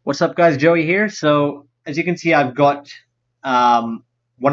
What's up, guys? Joey here. So, as you can see, I've got one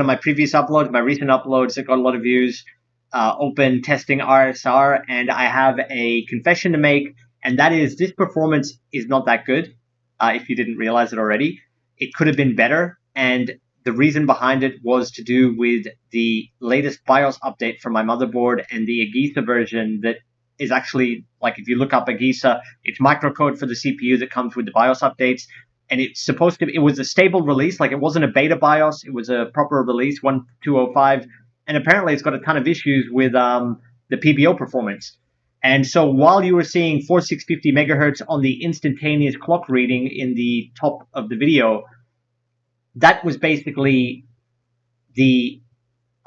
of my previous uploads, my recent uploads that got a lot of views, open testing RSR, and I have a confession to make, and that is this performance is not that good. If you didn't realize it already, it could have been better, and the reason behind it was to do with the latest BIOS update for my motherboard and the Agesa version that is actually, like, if you look up Agesa, it's microcode for the CPU that comes with the BIOS updates, and it's supposed to be, it was a stable release, like it wasn't a beta BIOS, it was a proper release 1.205, and apparently it's got a ton of issues with the PBO performance. And so while you were seeing 4650 megahertz on the instantaneous clock reading in the top of the video, that was basically the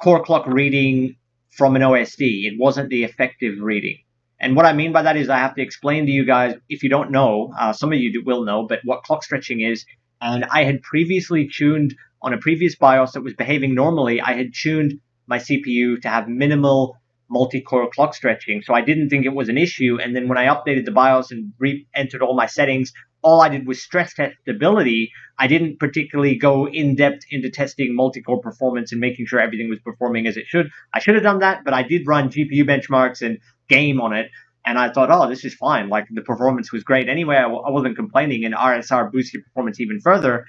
core clock reading from an OSD. It wasn't the effective reading. And what I mean by that is I have to explain to you guys, if you don't know, some of you will know, but what clock stretching is. And I had previously tuned on a previous BIOS that was behaving normally. I had tuned my CPU to have minimal multi-core clock stretching. So I didn't think it was an issue. And then when I updated the BIOS and re-entered all my settings, all I did was stress test stability. I didn't particularly go in depth into testing multi-core performance and making sure everything was performing as it should. I should have done that, but I did run GPU benchmarks and game on it, and I thought, oh, this is fine. Like, the performance was great anyway. I wasn't complaining, and RSR boosted performance even further.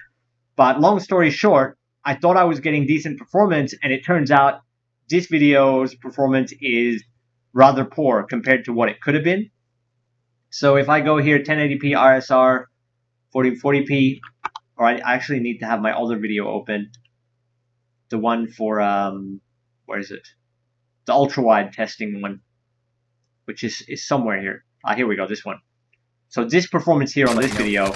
But long story short, I thought I was getting decent performance, and it turns out this video's performance is rather poor compared to what it could have been. So if I go here, 1080p RSR, 1440p, or I actually need to have my other video open, the one for, where is it? The ultra-wide testing one, which is somewhere here. Here we go, this one. So this performance here on this video,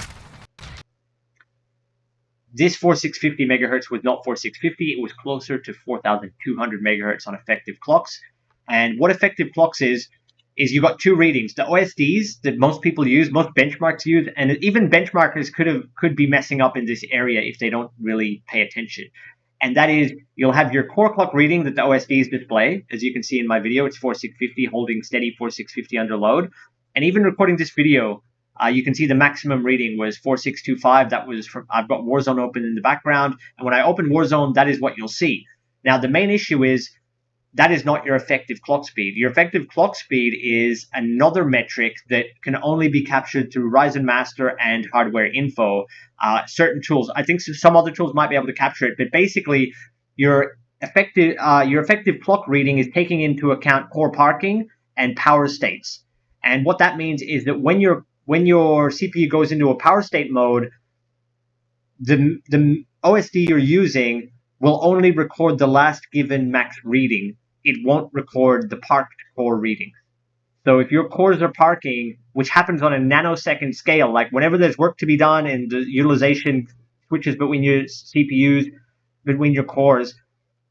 this 4650 megahertz was not 4650, it was closer to 4200 megahertz on effective clocks. And what effective clocks is you got two readings. The OSDs that most people use, most benchmarks use, and even benchmarkers could be messing up in this area if they don't really pay attention. And that is, you'll have your core clock reading that the OSDs display. As you can see in my video, it's 4650, holding steady 4650 under load. And even recording this video, you can see the maximum reading was 4625. That was from, I've got Warzone open in the background. And when I open Warzone, that is what you'll see. Now, the main issue is that is not your effective clock speed. Your effective clock speed is another metric that can only be captured through Ryzen Master and Hardware Info. Certain tools, I think some other tools might be able to capture it, but basically your effective clock reading is taking into account core parking and power states. And what that means is that when your CPU goes into a power state mode, the OSD you're using will only record the last given max reading. It won't record the parked core reading. So if your cores are parking, which happens on a nanosecond scale, like whenever there's work to be done and the utilization switches between your CPUs, between your cores,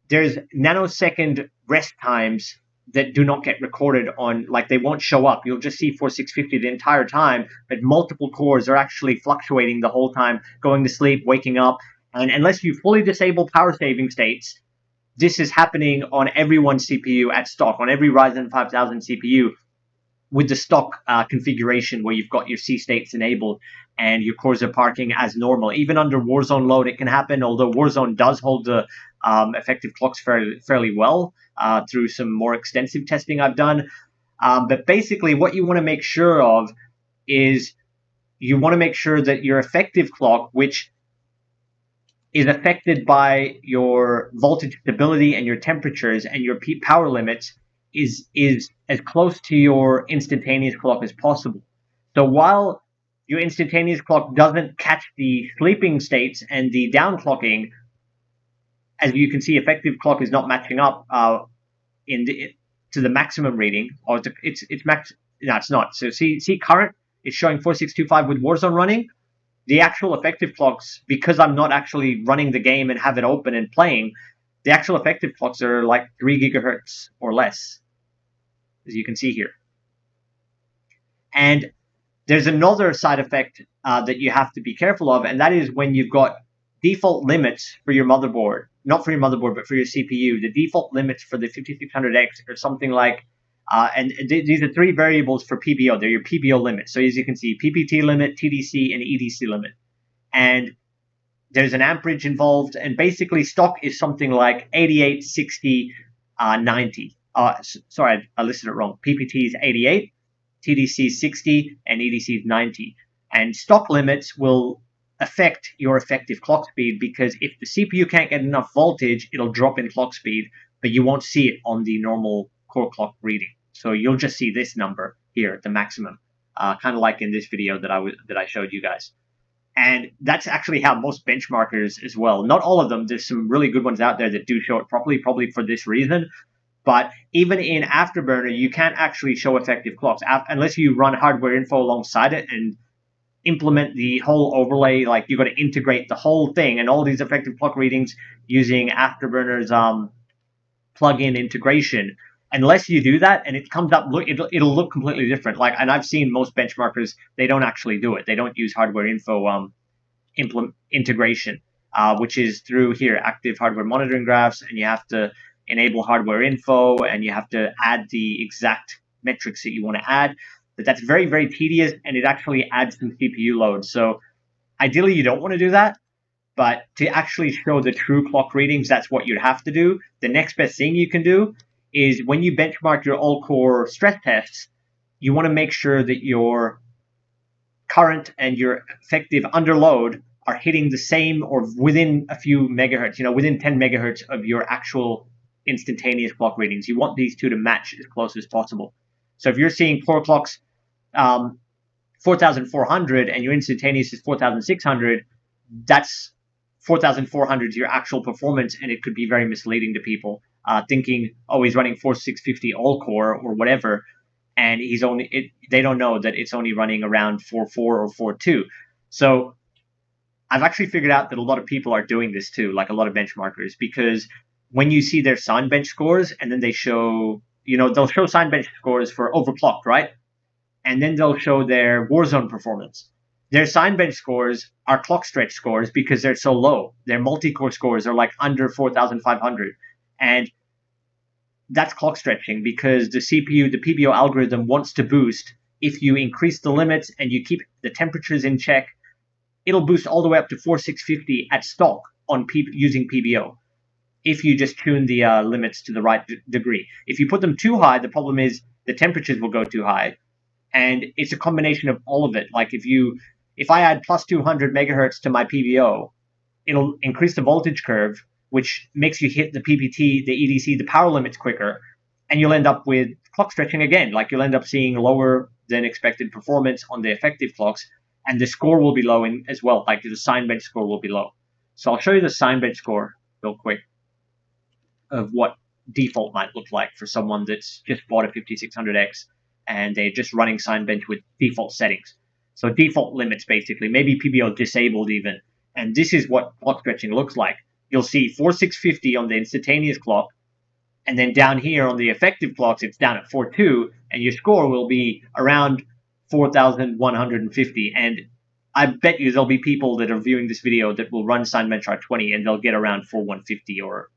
there's nanosecond rest times that do not get recorded on, like, they won't show up. You'll just see 4650 the entire time, but multiple cores are actually fluctuating the whole time, going to sleep, waking up. And unless you fully disable power saving states, this is happening on everyone's CPU at stock, on every Ryzen 5000 CPU with the stock configuration where you've got your C states enabled and your cores are parking as normal. Even under Warzone load, it can happen, although Warzone does hold the effective clocks fairly well through some more extensive testing I've done. But basically, what you want to make sure of is you want to make sure that your effective clock, which is affected by your voltage stability and your temperatures and your peak power limits, is as close to your instantaneous clock as possible. So while your instantaneous clock doesn't catch the sleeping states and the downclocking, as you can see, effective clock is not matching up to the maximum reading, or it's max. No, it's not. So see current, it's showing 4625 with Warzone running. The actual effective clocks, because I'm not actually running the game and have it open and playing, the actual effective clocks are like 3 gigahertz or less, as you can see here. And there's another side effect that you have to be careful of, and that is when you've got default limits for your motherboard, not for your motherboard, but for your CPU. The default limits for the 5600X are something like, and these are three variables for PBO. They're your PBO limits. So as you can see, PPT limit, TDC, and EDC limit. and there's an amperage involved, and basically stock is something like 88, 60, 90. Sorry, I listed it wrong. PPT is 88, TDC is 60, and EDC is 90. And stock limits will affect your effective clock speed, because if the CPU can't get enough voltage, it'll drop in clock speed, but you won't see it on the normal core clock reading. So you'll just see this number here, the maximum, kind of like in this video that I showed you guys. And that's actually how most benchmarkers as well. Not all of them. There's some really good ones out there that do show it properly, probably for this reason. But even in Afterburner, you can't actually show effective clocks unless you run hardware info alongside it and implement the whole overlay. Like, you've got to integrate the whole thing and all these effective clock readings using Afterburner's plugin integration. Unless you do that, and it comes up, it'll look completely different. Like, and I've seen most benchmarkers, they don't actually do it. They don't use hardware info integration, which is through here, active hardware monitoring graphs, and you have to enable hardware info, and you have to add the exact metrics that you want to add. But that's very, very tedious, and it actually adds some CPU load. So ideally, you don't want to do that. But to actually show the true clock readings, that's what you'd have to do. The next best thing you can do is when you benchmark your all-core stress tests, you want to make sure that your current and your effective under load are hitting the same or within a few megahertz, within 10 megahertz of your actual instantaneous clock readings. You want these two to match as close as possible. So if you're seeing core clocks 4,400 and your instantaneous is 4,600, that's 4,400 is your actual performance, and it could be very misleading to people. Thinking, oh, he's running 4650 all core or whatever, and they don't know that it's only running around 4.4 or 4.2. So I've actually figured out that a lot of people are doing this too, like a lot of benchmarkers, because when you see their Signbench scores, and then they show, they'll show Signbench scores for overclocked, right? And then they'll show their Warzone performance. Their Signbench scores are clock stretch scores because they're so low. Their multi-core scores are like under 4,500. And that's clock stretching because the CPU, the PBO algorithm wants to boost. If you increase the limits and you keep the temperatures in check, it'll boost all the way up to 4650 at stock using PBO. If you just tune the limits to the right degree. If you put them too high, the problem is the temperatures will go too high. And it's a combination of all of it. Like if I add plus 200 megahertz to my PBO, it'll increase the voltage curve, which makes you hit the PPT, the EDC, the power limits quicker, and you'll end up with clock stretching again. Like, you'll end up seeing lower than expected performance on the effective clocks, and the score will be low as well. Like, the Signbench score will be low. So I'll show you the Signbench score real quick of what default might look like for someone that's just bought a 5600X and they're just running Signbench with default settings. So default limits, basically, maybe PBO disabled even. And this is what clock stretching looks like. You'll see 4650 on the instantaneous clock, and then down here on the effective clocks, it's down at 4.2, and your score will be around 4,150. And I bet you there'll be people that are viewing this video that will run Signbench R20, and they'll get around 4,150 or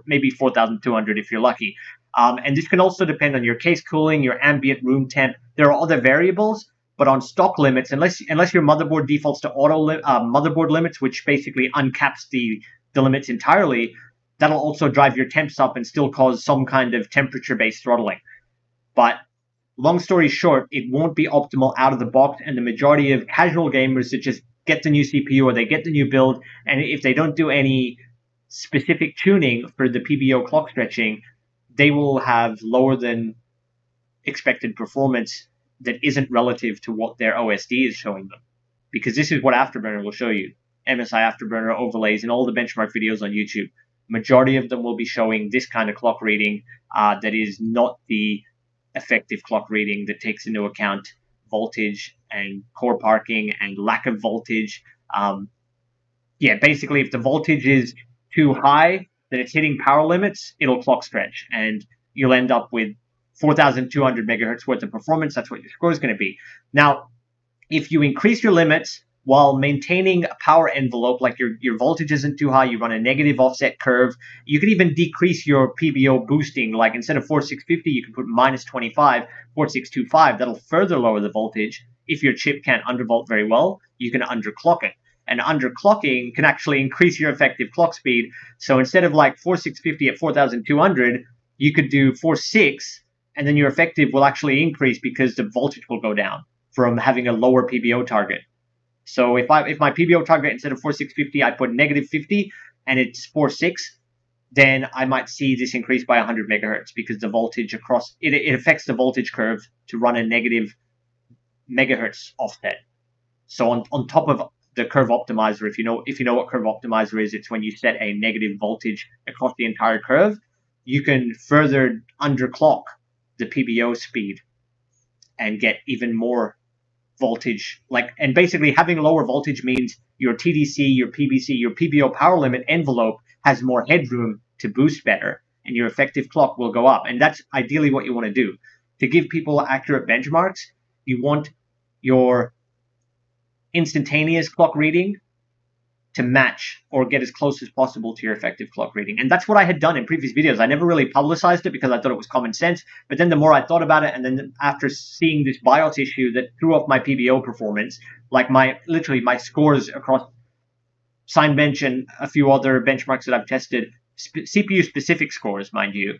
maybe 4,200 if you're lucky. And this can also depend on your case cooling, your ambient room temp. There are other variables. But on stock limits, unless your motherboard defaults to auto motherboard limits, which basically uncaps the limits entirely, that'll also drive your temps up and still cause some kind of temperature-based throttling. But long story short, it won't be optimal out of the box, and the majority of casual gamers that just get the new CPU or they get the new build, and if they don't do any specific tuning for the PBO clock stretching, they will have lower than expected performance that isn't relative to what their OSD is showing them. Because this is what Afterburner will show you. MSI Afterburner overlays and all the benchmark videos on YouTube. Majority of them will be showing this kind of clock reading that is not the effective clock reading that takes into account voltage and core parking and lack of voltage. Basically, if the voltage is too high, then it's hitting power limits, it'll clock stretch. And you'll end up with 4,200 megahertz worth of performance. That's what your score is going to be. Now, if you increase your limits while maintaining a power envelope, like your voltage isn't too high, you run a negative offset curve, you could even decrease your PBO boosting. Like, instead of 4650, you can put minus 25, 4625. That'll further lower the voltage. If your chip can't undervolt very well, you can underclock it. And underclocking can actually increase your effective clock speed. So instead of like 4650 at 4200, you could do 46, and then your effective will actually increase because the voltage will go down from having a lower PBO target. So if my PBO target instead of 4650, I put -50 and it's 46, then I might see this increase by 100 megahertz because the voltage across it affects the voltage curve to run a negative megahertz offset. So on top of the curve optimizer, if you know what curve optimizer is, it's when you set a negative voltage across the entire curve. You can further underclock the PBO speed and get even more voltage. And basically having lower voltage means your TDC, your PBC, your PBO power limit envelope has more headroom to boost better, and your effective clock will go up. And that's ideally what you want to do. To give people accurate benchmarks, you want your instantaneous clock reading to match or get as close as possible to your effective clock reading. And that's what I had done in previous videos. I never really publicized it because I thought it was common sense. But then the more I thought about it, and then after seeing this BIOS issue that threw off my PBO performance, like my scores across Signbench and a few other benchmarks that I've tested, CPU-specific scores, mind you,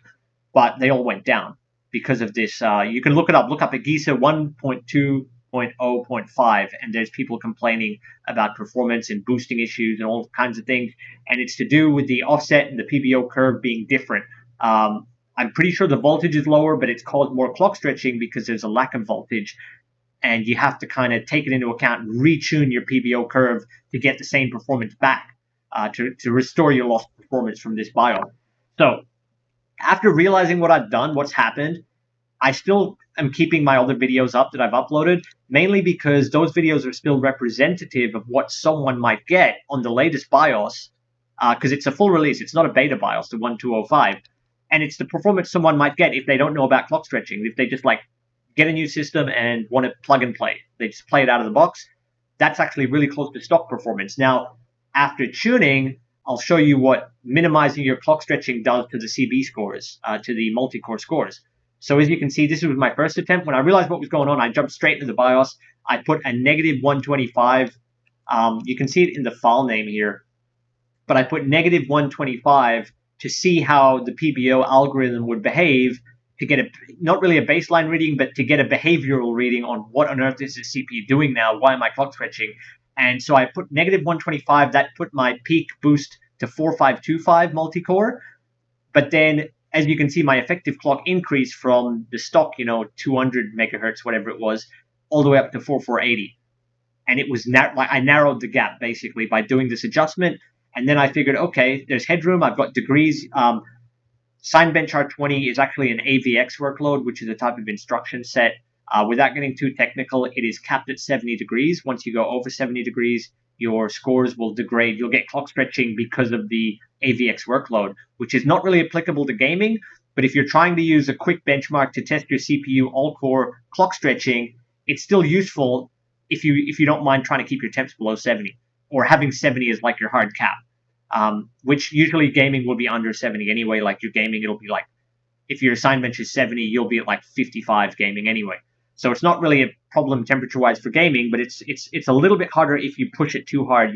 but they all went down because of this. You can look it up. Look up Agesa 1.2.0.5, and there's people complaining about performance and boosting issues and all kinds of things, and it's to do with the offset and the PBO curve being different. I'm pretty sure the voltage is lower, but it's called more clock stretching because there's a lack of voltage, and you have to kind of take it into account and retune your PBO curve to get the same performance back, to restore your lost performance from this BIOS. So after realizing what I've done, what's happened, I still am keeping my other videos up that I've uploaded, mainly because those videos are still representative of what someone might get on the latest BIOS, because it's a full release. It's not a beta BIOS, the 1205. And it's the performance someone might get if they don't know about clock stretching, if they just get a new system and want to plug and play. They just play it out of the box. That's actually really close to stock performance. Now, after tuning, I'll show you what minimizing your clock stretching does to the CB scores, to the multi-core scores. So as you can see, this was my first attempt. When I realized what was going on, I jumped straight into the BIOS. I put a -125. You can see it in the file name here. But I put -125 to see how the PBO algorithm would behave, to get not really a baseline reading, but to get a behavioral reading on what on earth is the CPU doing now? Why am I clock stretching? And so I put -125. That put my peak boost to 4525 multi-core. But then, as you can see, my effective clock increased from the stock, 200 megahertz, whatever it was, all the way up to 4480. And it was I narrowed the gap basically by doing this adjustment. And then I figured, okay, there's headroom. I've got degrees. Signbench R20 is actually an AVX workload, which is a type of instruction set. Without getting too technical, it is capped at 70 degrees. Once you go over 70 degrees, your scores will degrade. You'll get clock stretching because of the AVX workload, which is not really applicable to gaming. But if you're trying to use a quick benchmark to test your CPU all-core clock stretching, it's still useful if you don't mind trying to keep your temps below 70, or having 70 as like your hard cap. Which usually gaming will be under 70 anyway. Like your gaming, it'll be if your Signbench is 70, you'll be at 55 gaming anyway. So it's not really a problem temperature-wise for gaming, but it's a little bit harder if you push it too hard,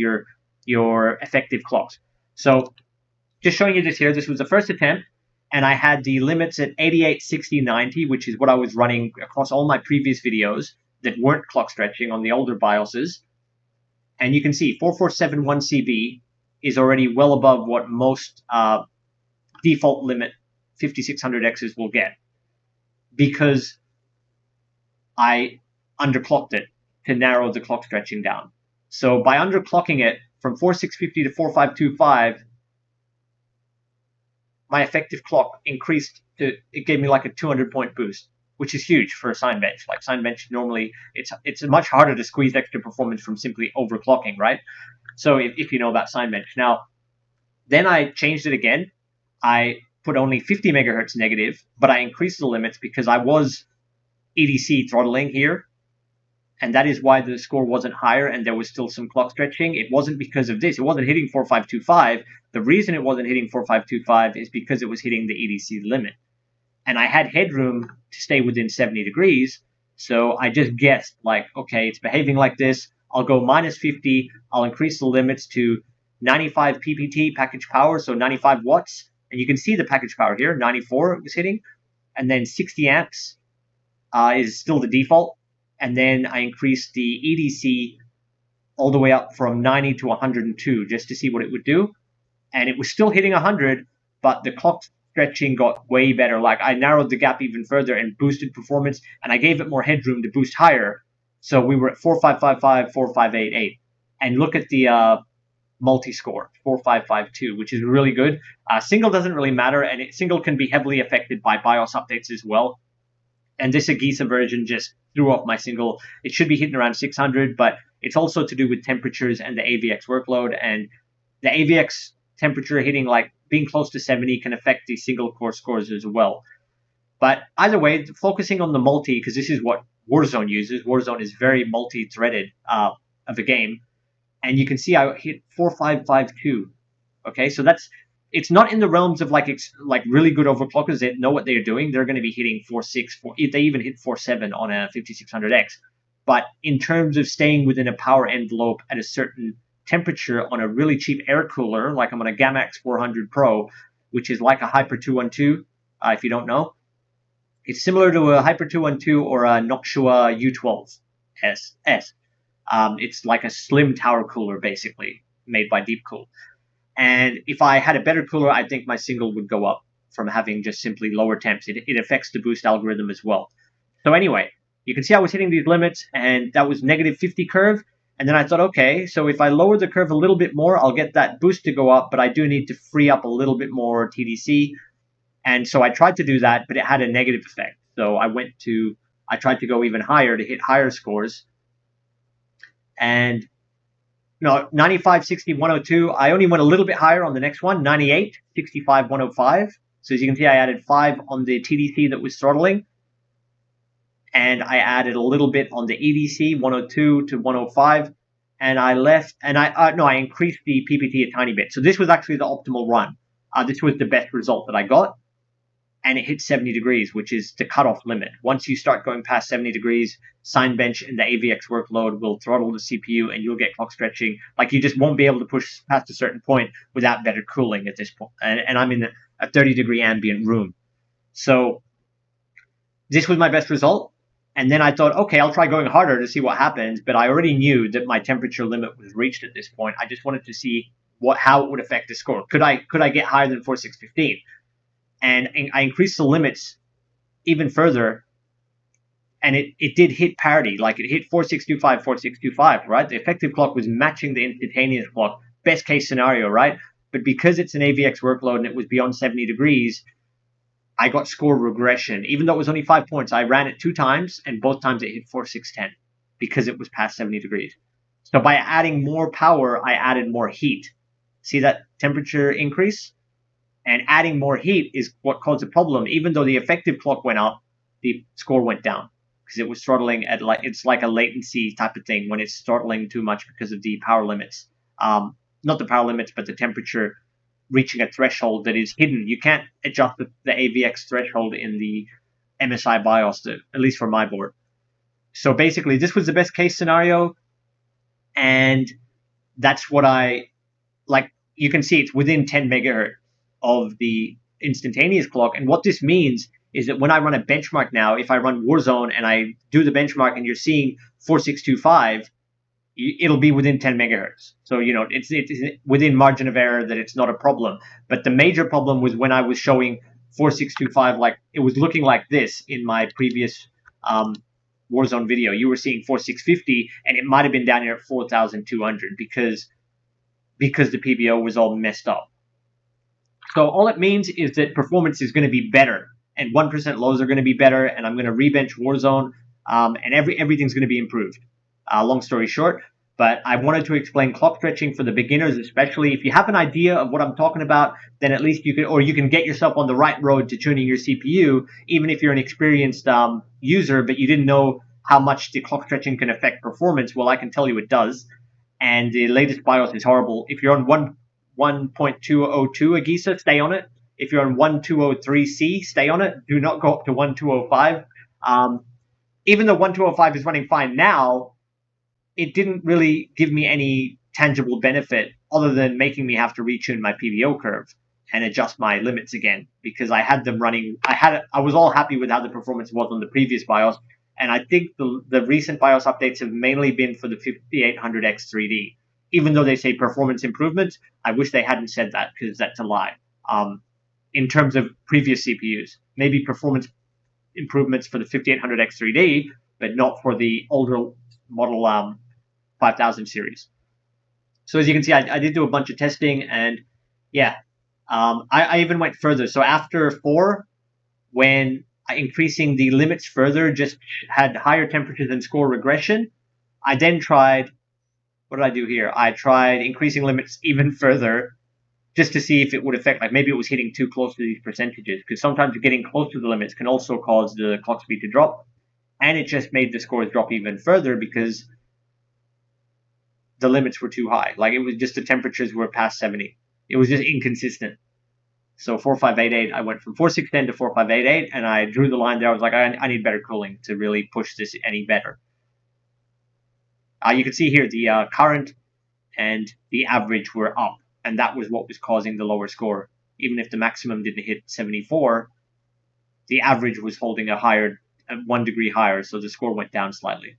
your effective clocks. So just showing you this here, this was the first attempt, and I had the limits at 88, 60, 90, which is what I was running across all my previous videos that weren't clock stretching on the older BIOSes. And you can see 4471 CB is already well above what most default limit 5600Xs will get, because I underclocked it to narrow the clock stretching down. So by underclocking it from 4650 to 4525, my effective clock increased to, it gave me a 200-point boost, which is huge for a Signbench. Signbench, normally it's much harder to squeeze extra performance from simply overclocking, right? So if you know about Signbench. Now, then I changed it again. I put only 50 megahertz negative, but I increased the limits because I was EDC throttling here. And that is why the score wasn't higher and there was still some clock stretching. It wasn't because of this. It wasn't hitting 4525. The reason it wasn't hitting 4525 is because it was hitting the EDC limit. And I had headroom to stay within 70 degrees. So I just guessed, okay, it's behaving like this. I'll go minus 50. I'll increase the limits to 95 ppt package power, so 95 watts. And you can see the package power here, 94 it was hitting. And then 60 amps is still the default. And then I increased the EDC all the way up from 90 to 102 just to see what it would do. And it was still hitting 100, but the clock stretching got way better. Like, I narrowed the gap even further and boosted performance, and I gave it more headroom to boost higher. So we were at 4555, 4588. And look at the multi-score, 4552, which is really good. Single doesn't really matter, and single can be heavily affected by BIOS updates as well. And this Agesa version just threw off my single. It should be hitting around 600, but it's also to do with temperatures and the AVX workload. And the AVX temperature hitting, like, being close to 70 can affect the single core scores as well. But either way, focusing on the multi, because this is what Warzone uses. Warzone is very multi-threaded of a game. And you can see I hit 4552. Okay, so it's not in the realms of like really good overclockers that know what they're doing. They're going to be hitting 4.6, if they even hit 4.7 on a 5600X. But in terms of staying within a power envelope at a certain temperature on a really cheap air cooler, like I'm on a Gammaxx 400 Pro, which is like a Hyper 212, if you don't know. It's similar to a Hyper 212 or a Noctua U12 S. It's like a slim tower cooler, basically, made by Deepcool. And if I had a better cooler, I think my single would go up from having just simply lower temps. It affects the boost algorithm as well. So anyway, you can see I was hitting these limits, and that was negative 50 curve. And then I thought, okay, so if I lower the curve a little bit more, I'll get that boost to go up, but I do need to free up a little bit more TDC. And so I tried to do that, but it had a negative effect. So I tried to go even higher to hit higher scores. And no, 95, 60, 102. I only went a little bit higher on the next one, 98, 65, 105. So as you can see, I added 5 on the TDC that was throttling. And I added a little bit on the EDC, 102 to 105. And I increased the PPT a tiny bit. So this was actually the optimal run. This was the best result that I got. And it hit 70 degrees, which is the cutoff limit. Once you start going past 70 degrees, Signbench and the AVX workload will throttle the CPU, and you'll get clock stretching. Like, you just won't be able to push past a certain point without better cooling at this point. And I'm in a 30-degree ambient room. So this was my best result. And then I thought, okay, I'll try going harder to see what happens. But I already knew that my temperature limit was reached at this point. I just wanted to see how it would affect the score. Could I get higher than 4615? And I increased the limits even further, and it did hit parity. Like, it hit 4625, 4625, right? The effective clock was matching the instantaneous clock. Best case scenario, right? But because it's an AVX workload and it was beyond 70 degrees, I got score regression. Even though it was only 5 points, I ran it 2 times, and both times it hit 4610 because it was past 70 degrees. So by adding more power, I added more heat. See that temperature increase? And adding more heat is what caused the problem. Even though the effective clock went up, the score went down because it was throttling at it's like a latency type of thing when it's throttling too much because of the power limits. Not the power limits, but the temperature reaching a threshold that is hidden. You can't adjust the AVX threshold in the MSI BIOS, at least for my board. So basically, this was the best case scenario, and that's what you can see it's within 10 megahertz of the instantaneous clock. And what this means is that when I run a benchmark now, if I run Warzone and I do the benchmark and you're seeing 4625, it'll be within 10 megahertz. So, it's within margin of error that it's not a problem. But the major problem was when I was showing 4625, like, it was looking like this in my previous Warzone video. You were seeing 4650, and it might have been down here at 4200 because the PBO was all messed up. So all it means is that performance is going to be better, and 1% lows are going to be better, and I'm going to Re-Bench Warzone, and everything's going to be improved. Long story short, but I wanted to explain clock stretching for the beginners, especially if you have an idea of what I'm talking about, then at least you can get yourself on the right road to tuning your CPU, even if you're an experienced user, but you didn't know how much the clock stretching can affect performance. Well, I can tell you it does, and the latest BIOS is horrible. If you're on 1.202 Agesa, stay on it. If you're on 1203C, stay on it. Do not go up to 1205. Even though 1205 is running fine now, it didn't really give me any tangible benefit other than making me have to retune my PVO curve and adjust my limits again, because I had them running. I was all happy with how the performance was on the previous BIOS, and I think the recent BIOS updates have mainly been for the 5800X 3D. Even though they say performance improvements, I wish they hadn't said that, because that's a lie. In terms of previous CPUs, maybe performance improvements for the 5800X 3D, but not for the older model 5000 series. So as you can see, I did do a bunch of testing, and yeah, I even went further. So after 4, when increasing the limits further just had higher temperatures and score regression, I then tried, what did I do here? I tried increasing limits even further just to see if it would affect, like maybe it was hitting too close to these percentages, because sometimes getting close to the limits can also cause the clock speed to drop, and it just made the scores drop even further because the limits were too high. Like, it was just the temperatures were past 70. It was just inconsistent. So 4588, I went from 4610 to 4588, and I drew the line there. I was like, I need better cooling to really push this any better. You can see here the current and the average were up, and that was what was causing the lower score. Even if the maximum didn't hit 74, the average was holding a higher, 1 degree higher, so the score went down slightly.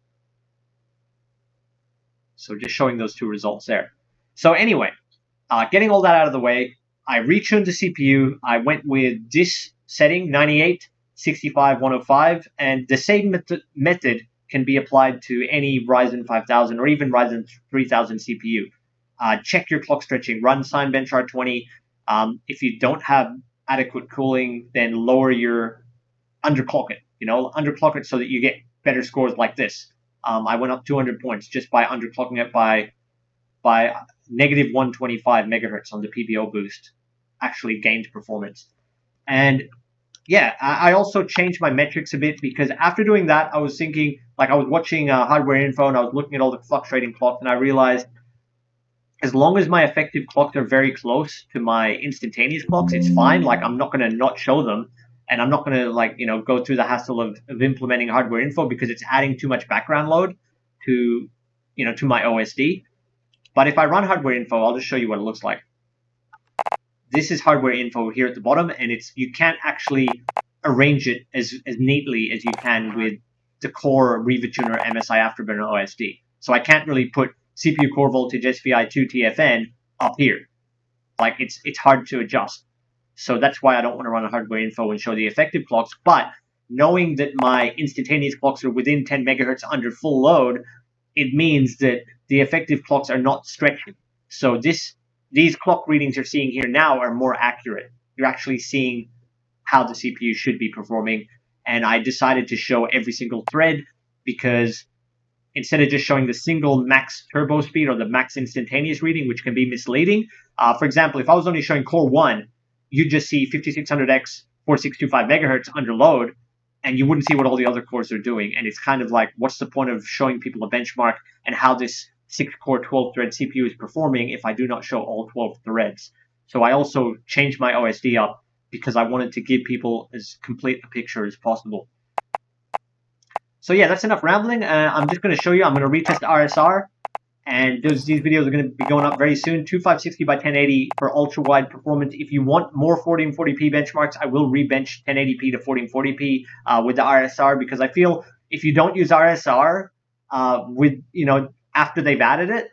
So just showing those two results there. So anyway, getting all that out of the way, I retuned the CPU. I went with this setting, 98, 65, 105, and the same method can be applied to any Ryzen 5000 or even Ryzen 3000 CPU. Check your clock stretching, run Cinebench R20. If you don't have adequate cooling, then lower your underclock it. Underclock it so that you get better scores like this. I went up 200 points just by underclocking it by negative 125 megahertz on the PVO boost. Actually gained performance. And yeah, I also changed my metrics a bit, because after doing that, I was thinking, like, I was watching hardware info and I was looking at all the fluctuating clocks, and I realized as long as my effective clocks are very close to my instantaneous clocks, it's fine. Like, I'm not going to not show them, and I'm not going to go through the hassle of implementing hardware info, because it's adding too much background load to my OSD. But if I run hardware info, I'll just show you what it looks like. This is hardware info here at the bottom, and you can't actually arrange it as neatly as you can with the core RivaTuner MSI Afterburner OSD. So I can't really put CPU core voltage SVI2 TFN up here. Like, it's hard to adjust. So that's why I don't want to run a hardware info and show the effective clocks. But knowing that my instantaneous clocks are within 10 megahertz under full load, it means that the effective clocks are not stretching. So these clock readings you're seeing here now are more accurate. You're actually seeing how the CPU should be performing. And I decided to show every single thread, because instead of just showing the single max turbo speed or the max instantaneous reading, which can be misleading. For example, if I was only showing core 1, you'd just see 5600X 4625 megahertz under load, and you wouldn't see what all the other cores are doing. And it's kind of like, what's the point of showing people a benchmark and how this 6-core 12-thread CPU is performing if I do not show all 12 threads? So I also changed my OSD up because I wanted to give people as complete a picture as possible. So yeah, that's enough rambling. I'm just going to show you. I'm going to retest RSR, and these videos are going to be going up very soon. 2560 by 1080 for ultra-wide performance. If you want more 1440p benchmarks, I will re-bench 1080p to 1440p with the RSR, because I feel if you don't use RSR after they've added it,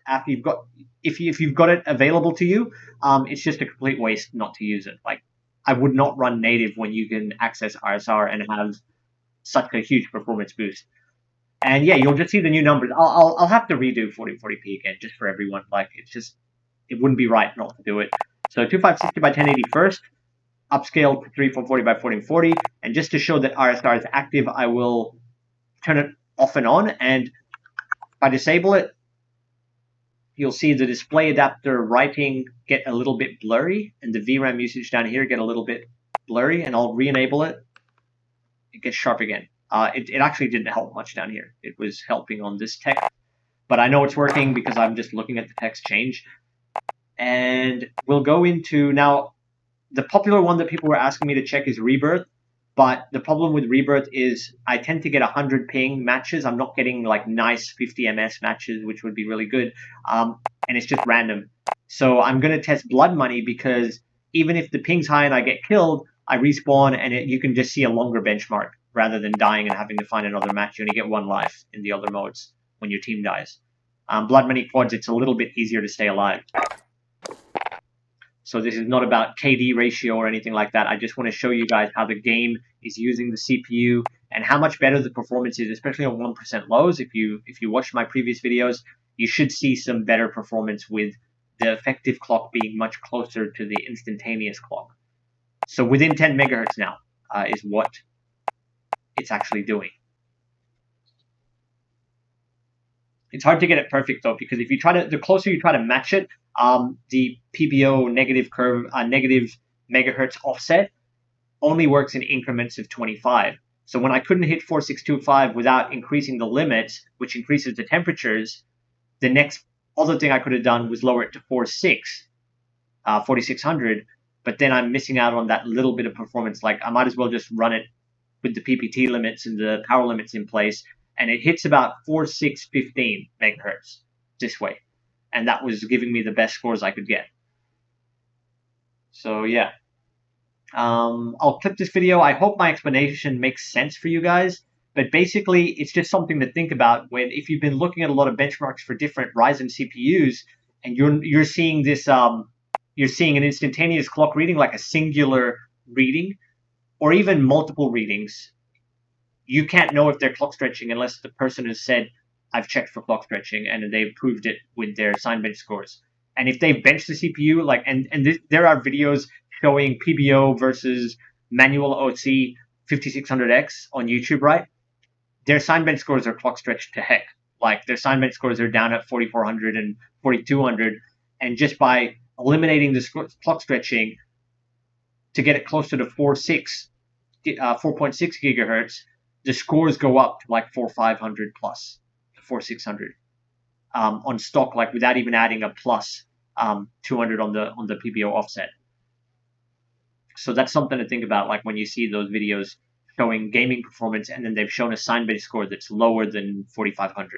if you've got it available to you, it's just a complete waste not to use it. Like, I would not run native when you can access RSR and have such a huge performance boost. And yeah, you'll just see the new numbers. I'll have to redo 1440p again just for everyone. Like, it wouldn't be right not to do it. So 2560 by 1080 first, upscale to 3440 by 1440, and just to show that RSR is active, I will turn it off and on, and if I disable it, you'll see the display adapter writing get a little bit blurry, and the VRAM usage down here get a little bit blurry, and I'll re-enable it. It gets sharp again. It actually didn't help much down here. It was helping on this text, but I know it's working because I'm just looking at the text change. And we'll go into now, the popular one that people were asking me to check is Rebirth, But the problem with Rebirth is I tend to get 100 ping matches. I'm not getting like nice 50 ms matches, which would be really good. And it's just random. So I'm going to test Blood Money because even if the ping's high and I get killed, I respawn and you can just see a longer benchmark rather than dying and having to find another match. You only get 1 life in the other modes when your team dies. Blood Money quads, it's a little bit easier to stay alive. So this is not about KD ratio or anything like that. I just want to show you guys how the game is using the CPU and how much better the performance is, especially on 1% lows. If you watched my previous videos, you should see some better performance with the effective clock being much closer to the instantaneous clock. So within 10 megahertz now is what it's actually doing. It's hard to get it perfect though, because if you try to, the closer you try to match it, the PBO negative curve, negative megahertz offset only works in increments of 25. So when I couldn't hit 4625 without increasing the limits, which increases the temperatures, the next other thing I could have done was lower it to 4600, but then I'm missing out on that little bit of performance. Like I might as well just run it with the PPT limits and the power limits in place, and it hits about 4615 megahertz this way. And that was giving me the best scores I could get. So yeah. I'll clip this video. I hope my explanation makes sense for you guys. But basically, it's just something to think about when, if you've been looking at a lot of benchmarks for different Ryzen CPUs, and you're seeing this, you're seeing an instantaneous clock reading, like a singular reading, or even multiple readings. You can't know if they're clock stretching unless the person has said, I've checked for clock stretching, and they've proved it with their sign bench scores. And if they've benched the CPU, like, there are videos showing PBO versus manual OC 5600X on YouTube, right? Their sign bench scores are clock stretched to heck. Like, their sign bench scores are down at 4400 and 4200, and just by eliminating the clock stretching to get it closer to 4.6 gigahertz, the scores go up to like 4500 plus. 4600 on stock, like without even adding a plus 200 on the PBO offset. So that's something to think about, like when you see those videos showing gaming performance and then they've shown a sign bench score that's lower than 4500,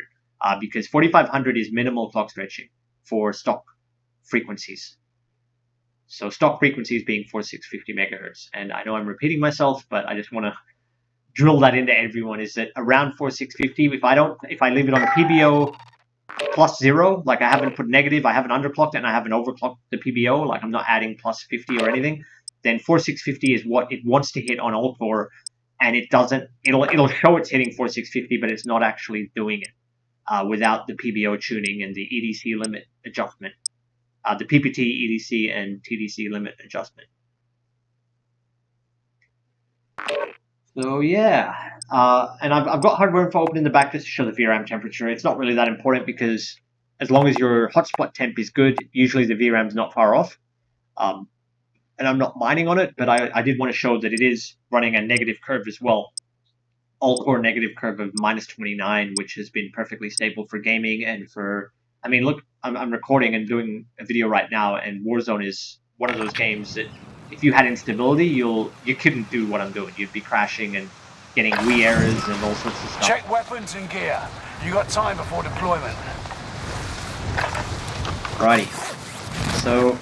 because 4500 is minimal clock stretching for stock frequencies. So stock frequencies being 4650 megahertz. And I know I'm repeating myself, but I just want to drill that into everyone, is that around 4650, if I leave it on the PBO plus 0, like I haven't put negative, I haven't underclocked it, and I haven't overclocked the PBO, like I'm not adding plus 50 or anything, then 4650 is what it wants to hit on all core, and it doesn't, it'll show it's hitting 4650, but it's not actually doing it without the PBO tuning and the EDC limit adjustment, the PPT, EDC, and TDC limit adjustment. So yeah, and I've got hardware info open in the back just to show the VRAM temperature. It's not really that important because as long as your hotspot temp is good, usually the VRAM's not far off. And I'm not mining on it, but I did want to show that it is running a negative curve as well. All-core negative curve of -29, which has been perfectly stable for gaming and for... I mean, look, I'm recording and doing a video right now, and Warzone is one of those games that if you had instability, you couldn't do what I'm doing. You'd be crashing and getting Wii errors and all sorts of stuff. Check weapons and gear. You got time before deployment. Righty. So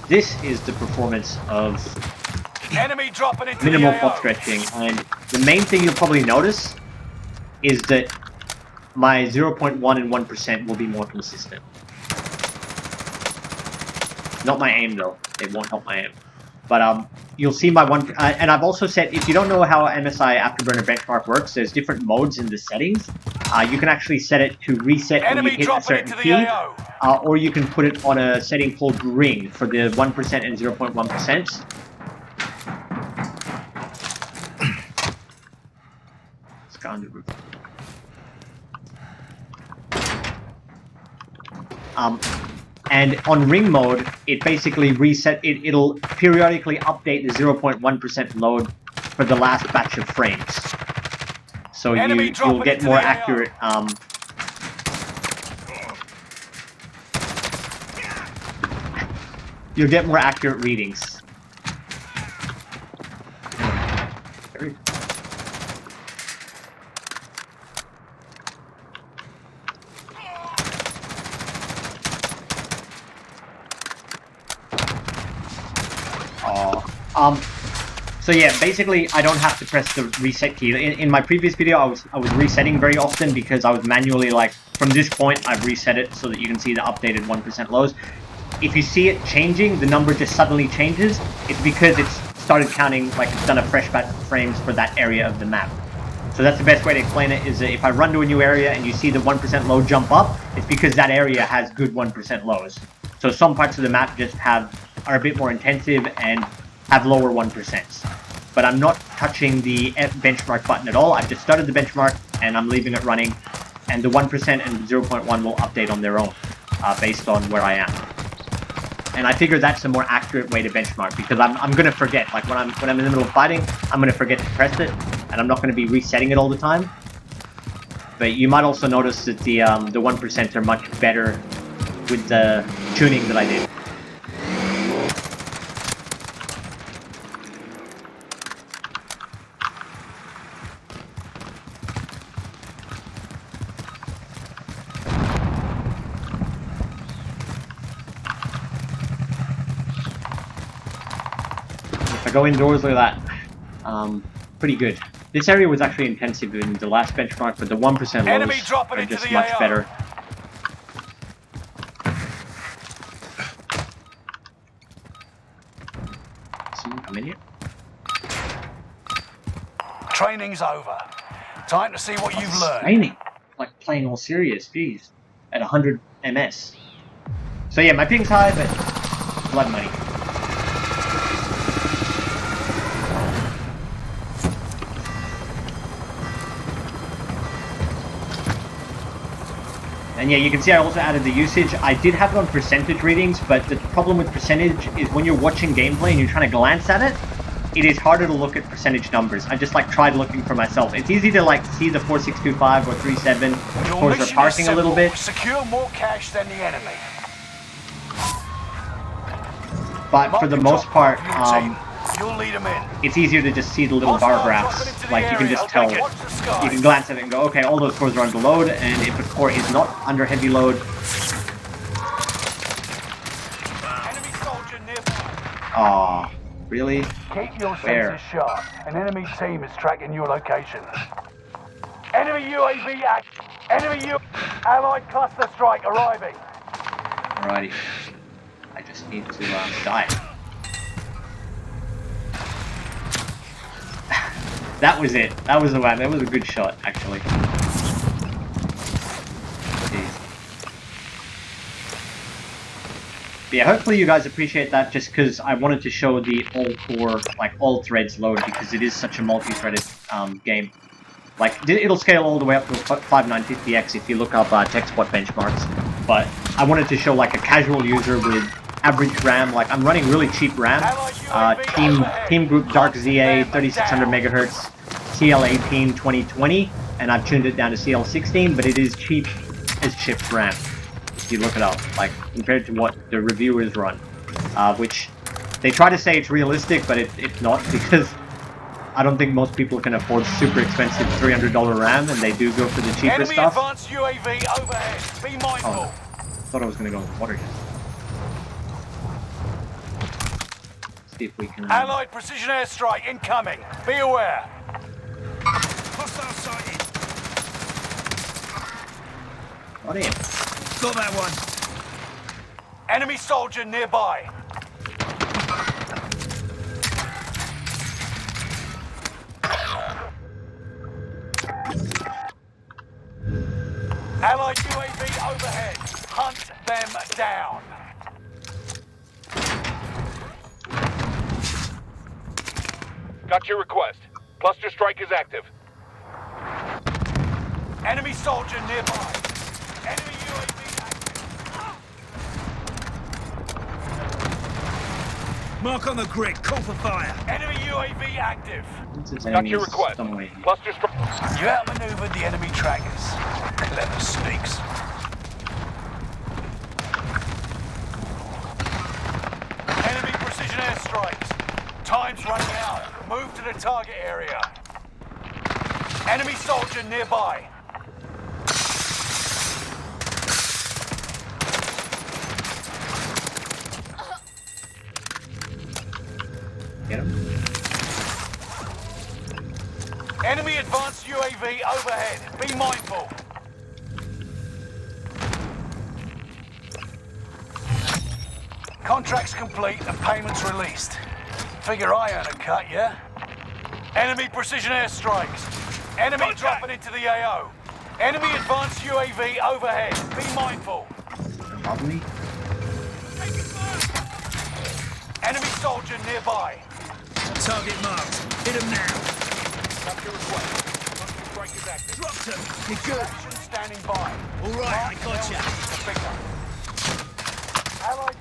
this is the performance of Enemy dropping into minimal the AO. clock stretching, and the main thing you'll probably notice is that my 0.1 and 1% will be more consistent. Not my aim though. It won't help my aim. But you'll see my one, and I've also set, if you don't know how MSI Afterburner Benchmark works, there's different modes in the settings. You can actually set it to reset when you hit a certain key, or you can put it on a setting called ring for the 1% and 0.1%. Let's go on the roof. And on ring mode, it basically it'll periodically update the 0.1% load for the last batch of frames. So you'll get more accurate readings. So yeah, basically I don't have to press the reset key. In my previous video, I was resetting very often because I was manually like, from this point, I've reset it so that you can see the updated 1% lows. If you see it changing, the number just suddenly changes. It's because it's started counting, like it's done a fresh batch of frames for that area of the map. So that's the best way to explain it, is that if I run to a new area and you see the 1% low jump up, it's because that area has good 1% lows. So some parts of the map just are a bit more intensive and have lower 1%. But I'm not touching the benchmark button at all. I've just started the benchmark and I'm leaving it running. And the 1% and 0.1 will update on their own based on where I am. And I figure that's a more accurate way to benchmark, because I'm going to forget. Like when I'm in the middle of fighting, I'm going to forget to press it, and I'm not going to be resetting it all the time. But you might also notice that the 1% are much better with the tuning that I did. If I go indoors like that, pretty good. This area was actually intensive in the last benchmark, but the 1% lows are just much better. Someone come in here? Training's over. Time to see what you've learned. Training? Like playing all serious, jeez. At 100 ms. So yeah, my ping's high, but blood money. And yeah, you can see I also added the usage. I did have it on percentage readings, but the problem with percentage is when you're watching gameplay and you're trying to glance at it, it is harder to look at percentage numbers. I just like tried looking for myself. It's easy to like see the 4625 or 37. Of course, they're parsing a little bit. Secure more cash than the enemy. But for the most part, you'll lead them in. it's easier to just see the little bar graphs. Like you can just tell, you can glance at it and go, okay, all those cores are under load, and if a core is not under heavy load. Enemy soldier nearby. Aw, really? Keep your sensors sharp. An enemy team is tracking your location. Enemy UAV Allied cluster strike arriving. Alrighty. I just need to die. That was it. That was the one. That was a good shot, actually. Jeez. But yeah, hopefully you guys appreciate that, just because I wanted to show the all-core, like, all-threads load, because it is such a multi-threaded game. Like, it'll scale all the way up to 5950X if you look up TechSpot benchmarks. But I wanted to show, like, a casual user with average RAM. Like, I'm running really cheap RAM. Team Group Dark ZA 3600 megahertz, CL18 2020, and I've tuned it down to CL16, but it is cheap as chips RAM. If you look it up, like compared to what the reviewers run, which they try to say it's realistic, but it's not, because I don't think most people can afford super expensive $300 RAM, and they do go for the cheaper stuff. Advanced UAV overhead. Be mindful. Oh, thought I was gonna go with water. See if we can. Allied precision airstrike incoming. Be aware. Hostile sighted. Got him. Got that one. Enemy soldier nearby. Allied UAV overhead. Hunt them down. Got your request. Cluster strike is active. Enemy soldier nearby. Enemy UAV active. Mark on the grid. Call for fire. Enemy UAV active. Got your request. Cluster strike. You outmaneuvered the enemy trackers. Clever sneaks. Enemy precision airstrikes. Time's running out. Move to the target area. Enemy soldier nearby. Get him. Enemy advanced UAV overhead. Be mindful. Contracts complete and payments released. Figure I earn a cut, yeah? Enemy precision airstrikes. Enemy dropping into the AO. Enemy advanced UAV overhead. Be mindful. Above me. Enemy soldier nearby. Target marked. Hit him now. Got your request. Strike is active. Dropped him. You're good. Action standing by. All right, I got you.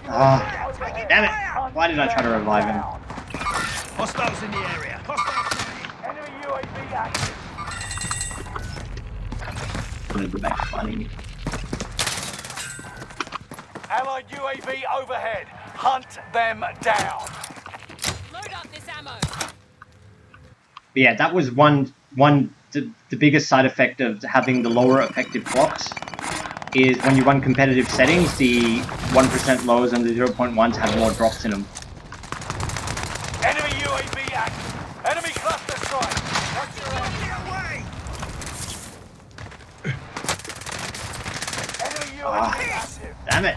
Ah, damn it! Why did I try to revive him? Hostiles in the area. Hostiles. Enemy UAV active. I'm gonna go back funny. Allied UAV overhead. Hunt them down. Load up this ammo. But yeah, that was the biggest side effect of having the lower effective clocks is when you run competitive settings, the 1% lows and the 0.1s have more drops in them. Enemy UAV active. Enemy cluster strike. Watch your head. Enemy UAV active. Damn it!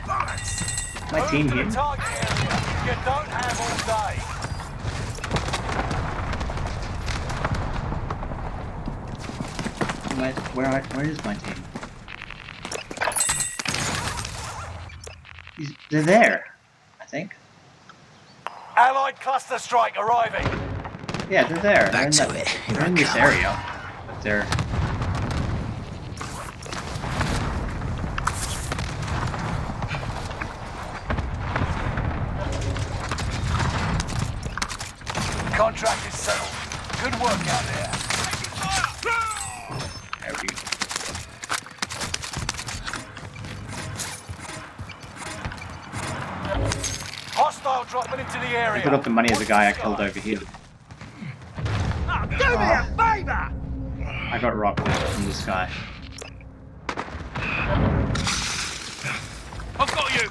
My team Move to here. the target area. You don't have all day. Where is my team? They're there, I think. Allied cluster strike arriving. Yeah, they're there. Back They're to it. they're in this area. But they're... Contract is settled. Good work out there. There we go. Hostile dropping into the I area. put up the money as a guy I killed over here. Do me a favor. I got rocked from this guy. I've got you.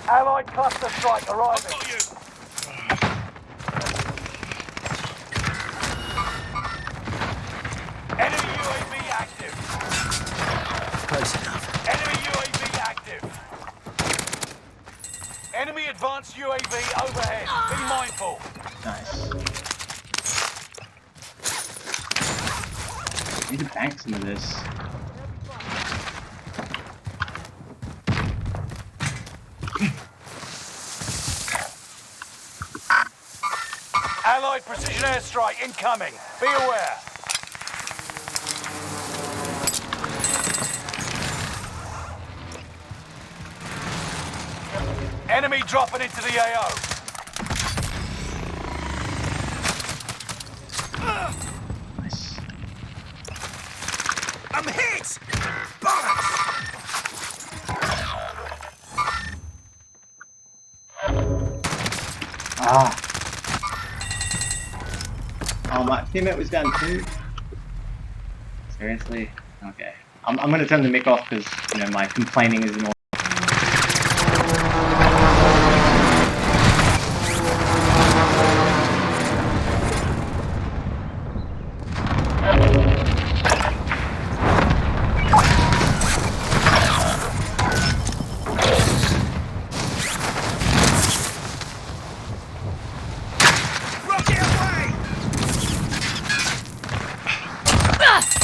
Allied cluster strike arriving. Got you. Enemy UAV active. Close enough. Enemy UAV active. Enemy advanced UAV overhead. Be mindful. Nice. Need to bank some of this. Allied precision airstrike incoming. Be aware. Enemy dropping into the AO. Nice. I'm hit. Bollocks. Ah. Oh, my teammate was down too. Seriously? Okay. I'm gonna turn the mic off because, you know, my complaining is annoying.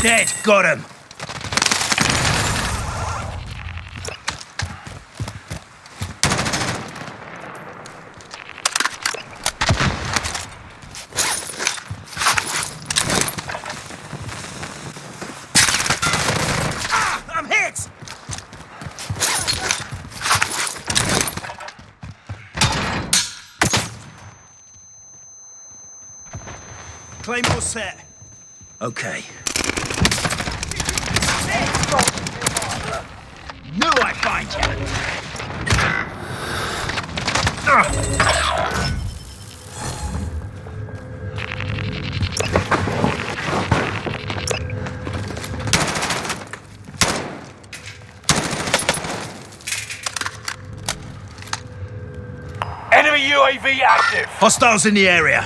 Dead. Got him. Ah, I'm hit. Claymore set. Okay. Knew I'd find you. Enemy Enemy UAV active. Hostiles in the area.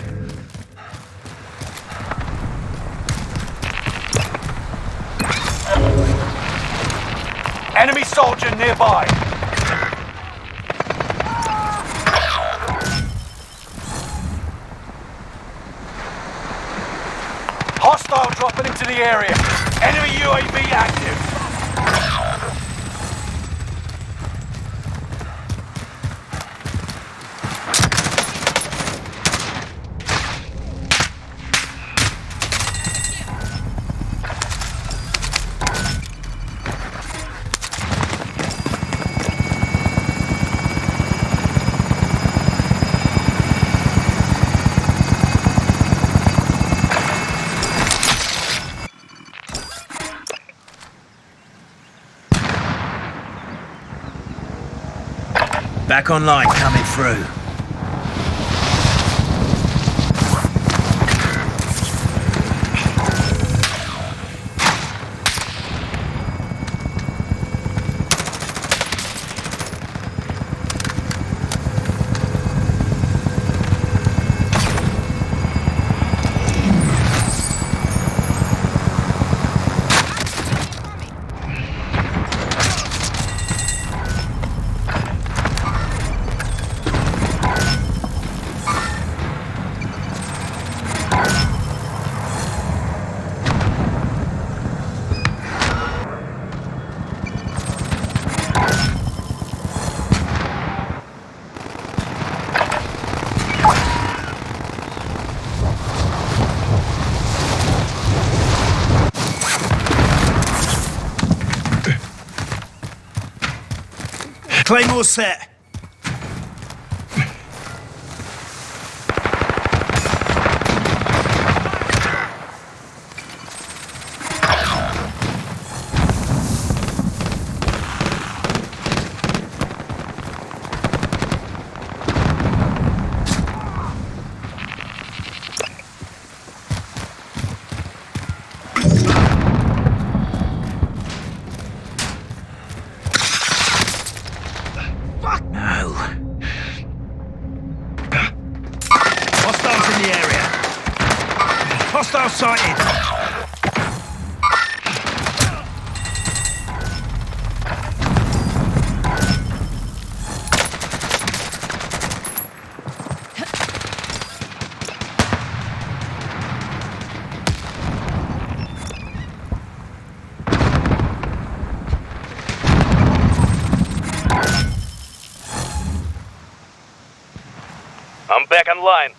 Enemy soldier nearby. Hostile dropping into the area. Enemy UAV active. Back online, coming through. Claymore set. Hostile sighted! I'm back online.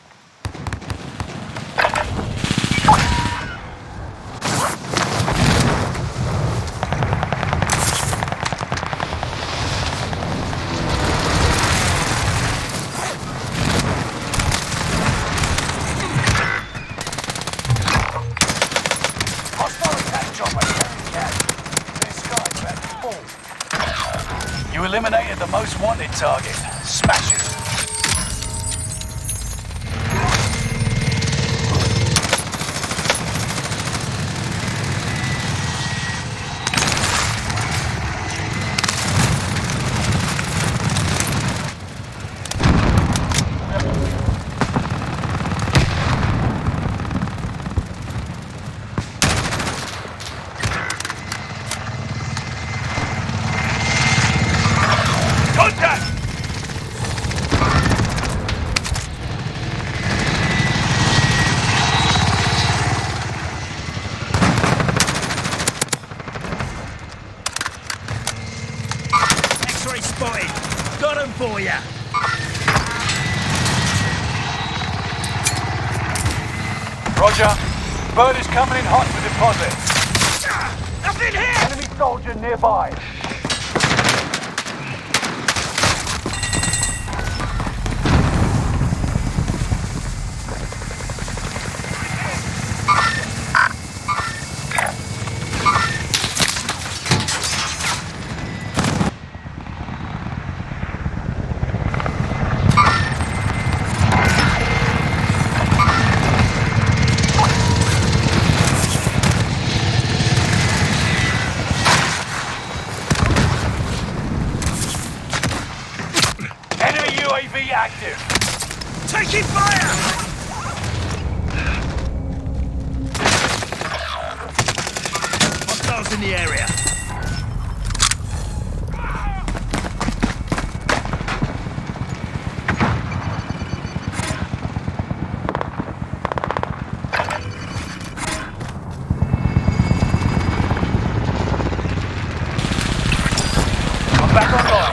You eliminated the most wanted target. Smash it. Spotted. Got him for ya. Roger. Bird is coming in hot for deposit. Nothing here! Enemy soldier nearby. UAV active. Taking fire! Hostiles in the area. I'm back online.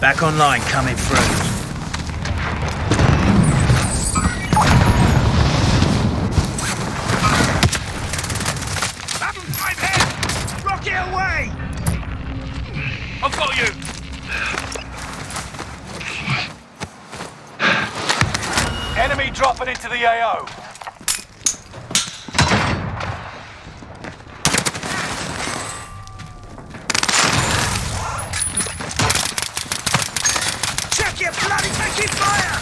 Back online, coming through. I'm here! Rocket away! I've got you! Enemy dropping into the AO. Check your bloody taking fire!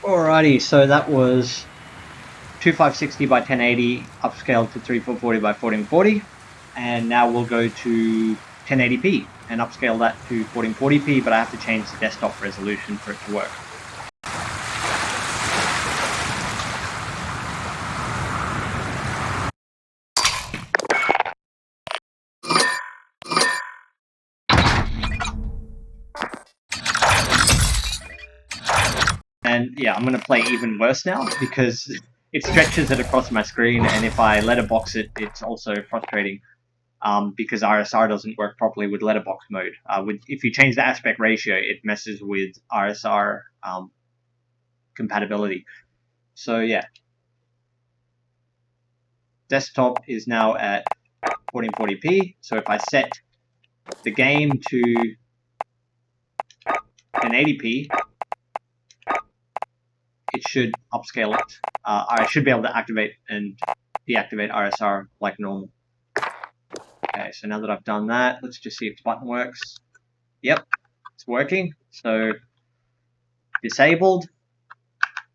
Alrighty, so that was 2560 by 1080 upscaled to 3440 by 1440, and now we'll go to 1080p and upscale that to 1440p, but I have to change the desktop resolution for it to work. And yeah, I'm going to play even worse now because it stretches it across my screen, and if I letterbox it, it's also frustrating because RSR doesn't work properly with letterbox mode. If you change the aspect ratio, it messes with RSR compatibility. So yeah, desktop is now at 1440p, so if I set the game to 1080p, it should upscale it. I should be able to activate and deactivate RSR like normal. Okay, so now that I've done that, let's just see if the button works. Yep, it's working. So disabled,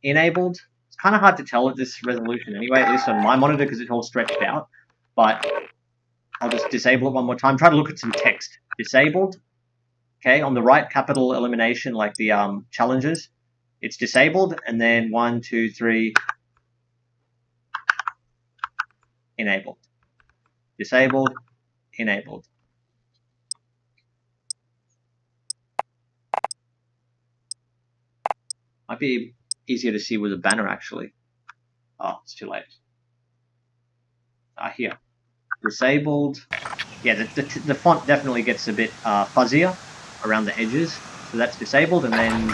enabled. It's kind of hard to tell at this resolution anyway, at least on my monitor because it's all stretched out. But I'll just disable it one more time. Try to look at some text. Disabled. Okay, on the right, capital elimination, like the challenges. It's disabled, and then 1, 2, 3, enabled. Disabled, enabled. Might be easier to see with a banner, actually. Oh, it's too late. Here. Disabled. Yeah, the font definitely gets a bit fuzzier around the edges. So that's disabled, and then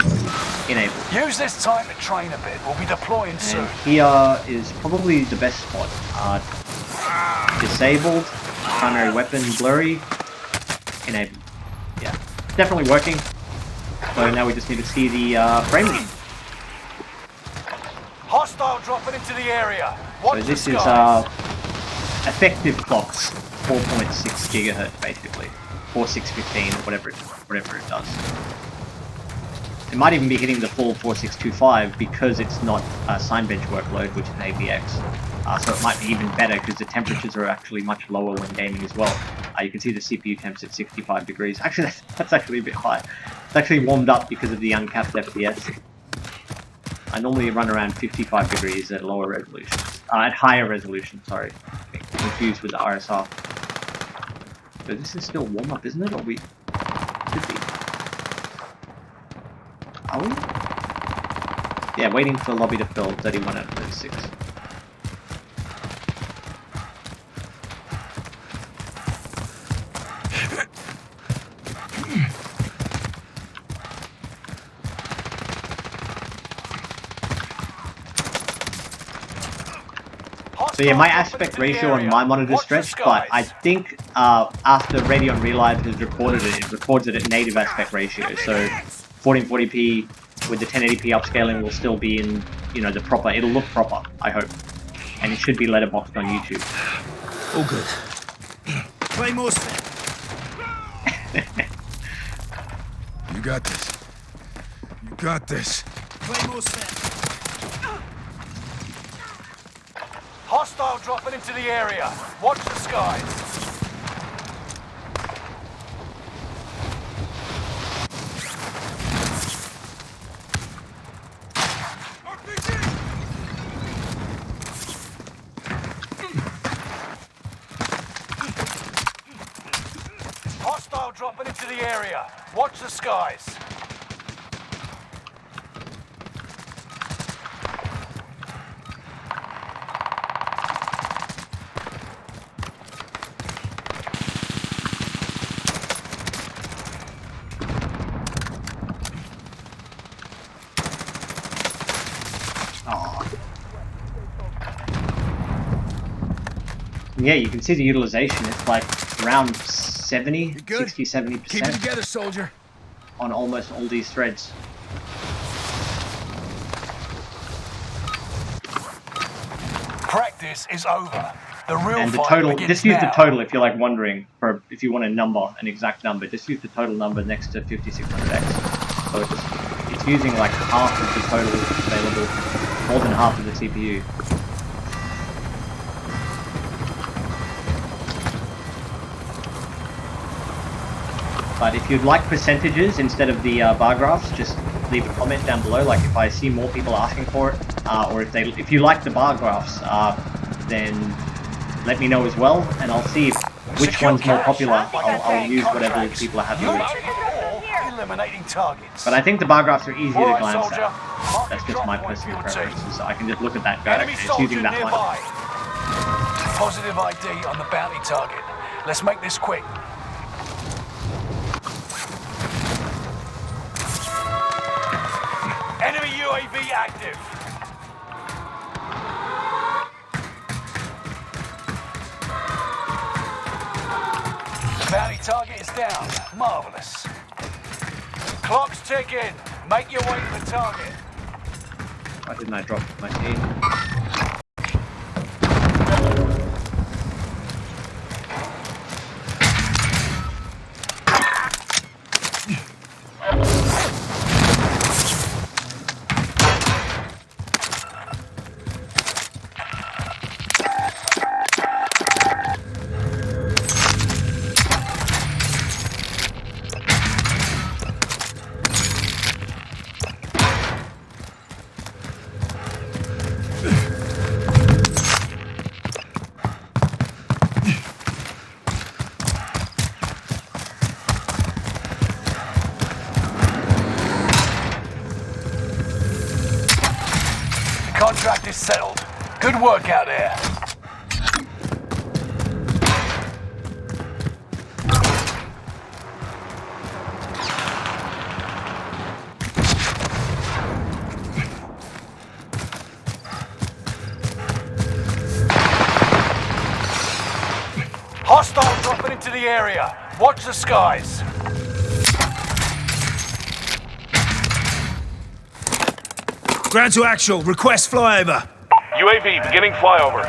enabled. Use this time to train a bit. We'll be deploying soon. And here is probably the best spot. Disabled, primary weapon blurry, enabled. Yeah, definitely working. So now we just need to see the frame rate. Hostile dropping into the area. Watch So this the is skies. effective clocks, 4.6 gigahertz basically, 4615, whatever it does. It might even be hitting the full 4625 because it's not a sign bench workload, which is an AVX. So it might be even better because the temperatures are actually much lower when gaming as well. You can see the CPU temps at 65 degrees. Actually, that's actually a bit high. It's actually warmed up because of the uncapped FPS. I normally run around 55 degrees at lower resolution. At higher resolution, sorry. Confused with the RSR. So this is still warm up, isn't it? Or we should be. Are we? Yeah, waiting for the lobby to fill, 31 out of 36. So yeah, my aspect ratio on my monitor is stretched, but I think after Radeon ReLive has recorded it, it records it at native aspect ratio. So 1440p with the 1080p upscaling will still be in, you know, the proper. It'll look proper, I hope, and it should be letterboxed on YouTube. All good. Play more. You got this. You got this. Play more set. Hostile dropping into the area. Watch the skies. Hostile dropping into the area. Watch the skies. Yeah, you can see the utilization. It's like around 70, good? 60, 70% Keep it together, soldier. on almost all these threads. Practice is over. The real And the fight total, begins just use the now. total if you're like wondering, for if you want a number, an exact number, just use the total number next to 5600X. So it's using like half of the total available, more than half of the CPU. But if you'd like percentages instead of the bar graphs, just leave a comment down below. Like if I see more people asking for it, or if you like the bar graphs, then let me know as well, and I'll see which one's more popular. I'll use whatever people are happy with. Eliminating targets. But I think the bar graphs are easier to Alright, glance soldier. at. Mark That's the just drop my point for personal your team. preferences. So I can just look at that go, Enemy it's soldier using that nearby. one. Positive ID on the bounty target. Let's make this quick. Enemy UAV active. The bounty target is down. Marvelous. Clock's ticking. Make your way to the target. Why didn't I drop my team? Contract is settled. Good work out there. Hostile dropping into the area. Watch the skies. Ground to actual. Request flyover. UAV beginning flyover.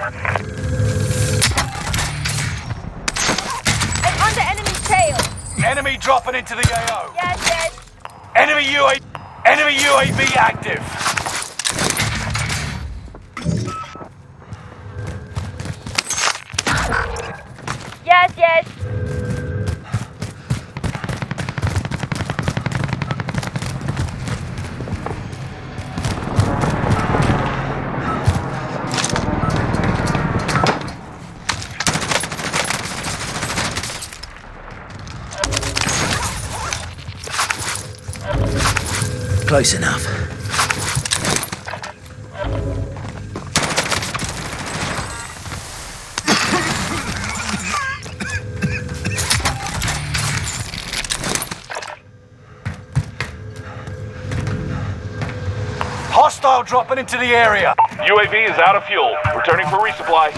I'm under enemy's tail. Enemy dropping into the AO. Yes, yes. Enemy UAV active. Yes, yes. Close enough. Hostile dropping into the area. UAV is out of fuel. Returning for resupply.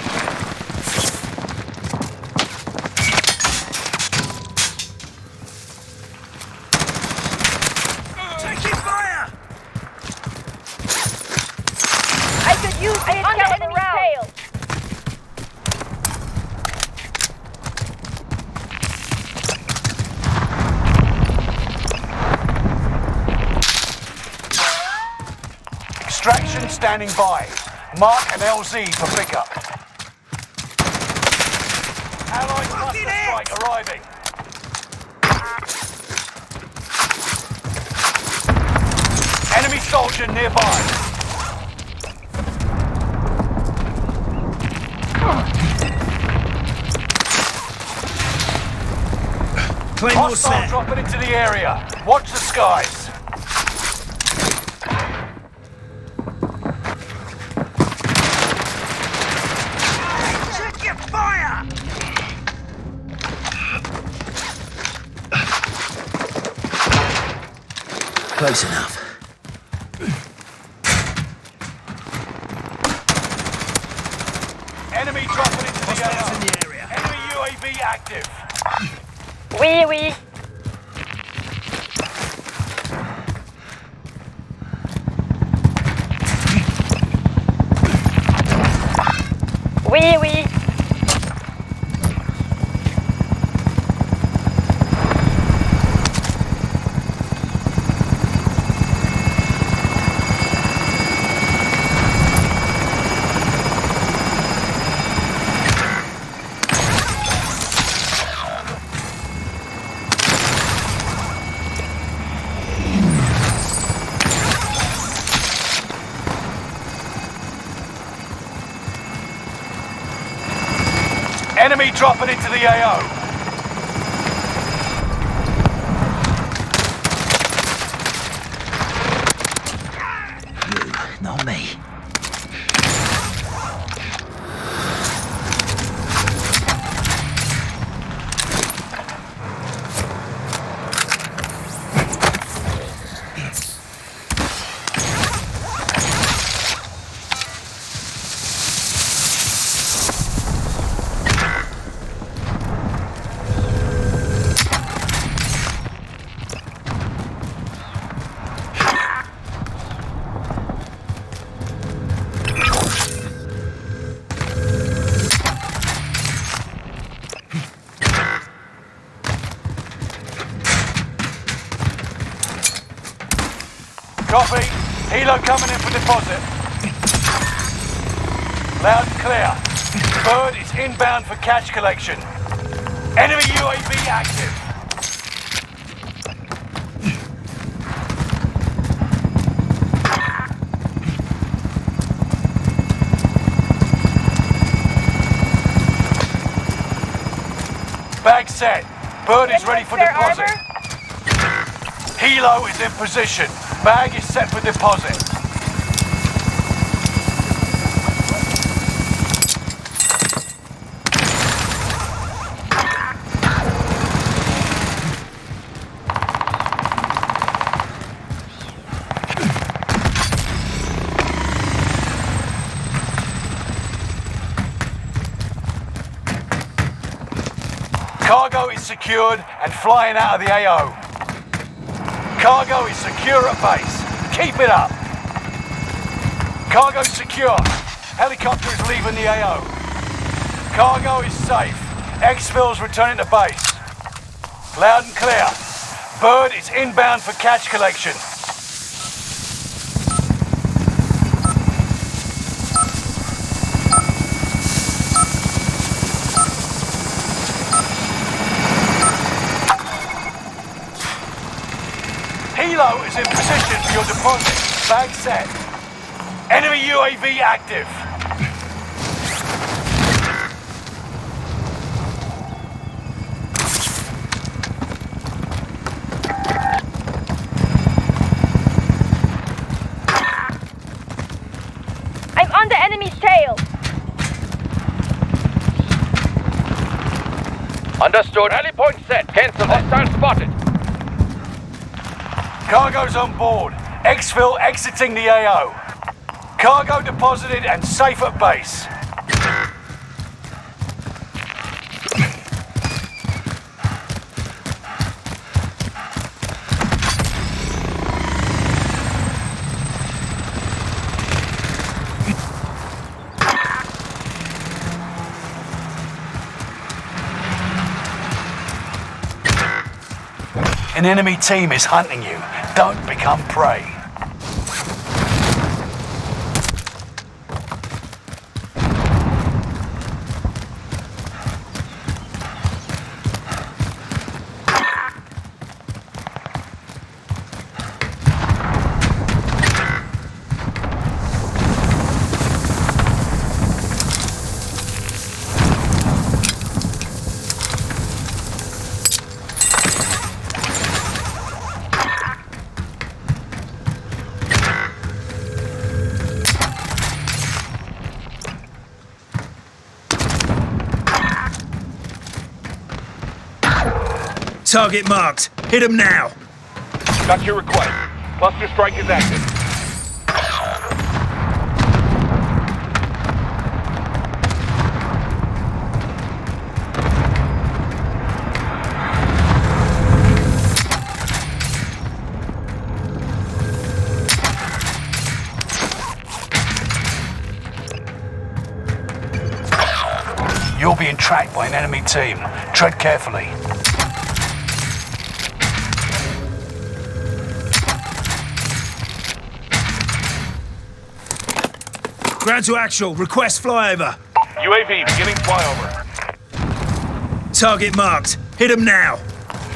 Taking fire! I could use this enemy tail. Extraction standing by. Mark an LZ for pickup. Allied cluster strike arriving. Enemy soldier nearby. Claymore Hostile set. dropping into the area. Watch the skies. Check your fire! Close enough. Enemy dropping into the Hostiles in AO. the area. Enemy UAV active. Oui, oui. Oui, oui. Enemy dropping into the AO. You, not me. Copy. Helo coming in for deposit. Loud and clear. Bird is inbound for catch collection. Enemy UAV active. Bag set. Bird is ready for Their deposit. armor? Helo is in position. Bag is set for deposit. Cargo is secured and flying out of the AO. Cargo is secure at base. Keep it up. Cargo secure. Helicopter is leaving the AO. Cargo is safe. Exfil's returning to base. Loud and clear. Bird is inbound for catch collection. Helo is in position for your deposit. Bag set. Enemy UAV active. I'm on the enemy's tail. Understood. Rally point set. Cancel. Hostile spotted. Cargo's on board. Exfil exiting the AO. Cargo deposited and safe at base. An enemy team is hunting you. Don't become prey. Target marked. Hit him now. Got your request. Cluster strike is active. You're being tracked by an enemy team. Tread carefully. Ground to actual. Request flyover. UAV beginning flyover. Target marked. Hit him now.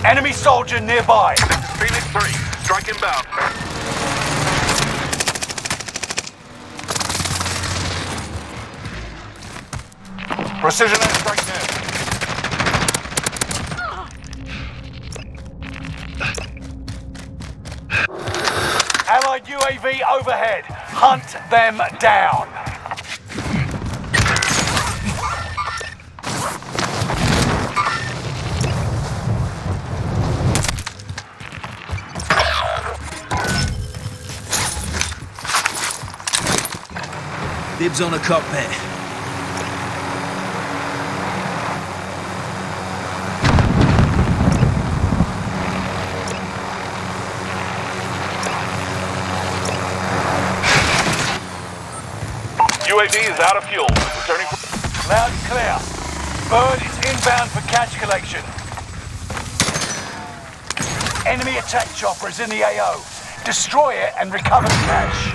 Enemy soldier nearby. This is Phoenix 3. Strike inbound. Precision airstrike near. Allied UAV overhead. Hunt them down. Dibs on a cockpit. UAV is out of fuel. Returning. Loud and clear. Bird is inbound for catch collection. Enemy attack chopper is in the AO. Destroy it and recover the cash.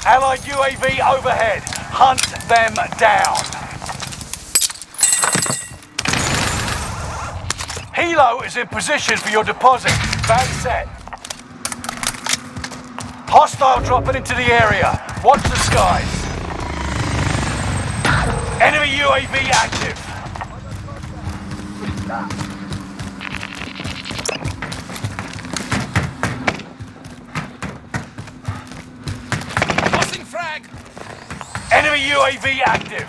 Allied UAV overhead. Hunt them down. Helo is in position for your deposit. Bag set. Hostile dropping into the area. Watch the skies. Enemy UAV active. Tossing frag! Enemy UAV active.